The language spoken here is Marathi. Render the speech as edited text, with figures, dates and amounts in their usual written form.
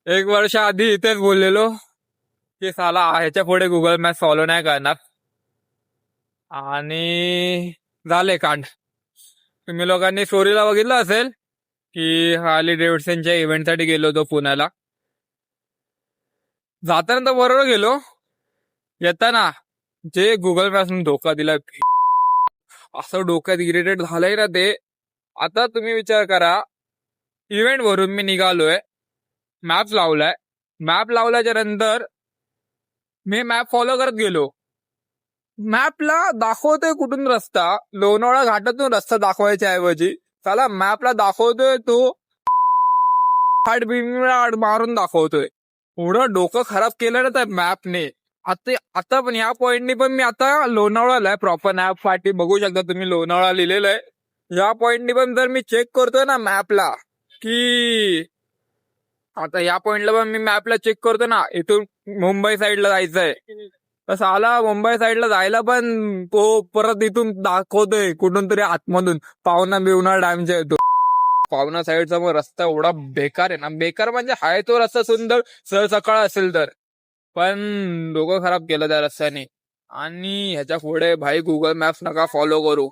एक वर्ष आधी इथेच बोललेलो की साला ह्याच्या पुढे गुगल मॅप फॉलो नाही करणार. आणि झाले कांड. तुम्ही लोकांनी स्टोरीला बघितलं असेल की हार्ली डेव्हिडसनच्या इव्हेंटसाठी गेलो होतो पुण्याला. जाताना तर बरोबर गेलो, येताना जे गुगल मॅपने धोका दिलाय, असं डोक्यात इरिटेट झालंय ना ते. आता तुम्ही विचार करा, इव्हेंट वरून मी निघालोय, मॅप लावलाय, मॅप लावल्याच्या नंतर मी मॅप फॉलो करत गेलो. मॅपला दाखवतोय कुठून रस्ता, लोणावळा घाटातून रस्ता दाखवायच्या ऐवजी साला मॅपला दाखवतोय तो मारून दाखवतोय. एवढं डोकं खराब केलं ना त्या मॅपने. आता पण या पॉइंटनी पण मी आता लोणावळ्याला आहे, प्रॉपर मॅप साठी बघू शकता तुम्ही लोणावळा लिहिलेलं आहे. या पॉइंटनी पण जर मी चेक करतोय ना मॅपला की आता या पॉइंटला पण मी मॅपला चेक करतो ना, इथून मुंबई साईडला जायचंय, तर साला मुंबई साईडला जायला पण तो परत इथून दाखवतोय कुठून तरी आतमधून पावना बिवना डॅमच्या येतो. पावना साईडचा मग रस्ता एवढा बेकार आहे ना, बेकार म्हणजे हाय तो रस्ता सुंदर सकाळ असेल तर, पण डोकं खराब केलं त्या रस्त्याने. आणि ह्याच्या पुढे भाई गुगल मॅप्स नका फॉलो करू.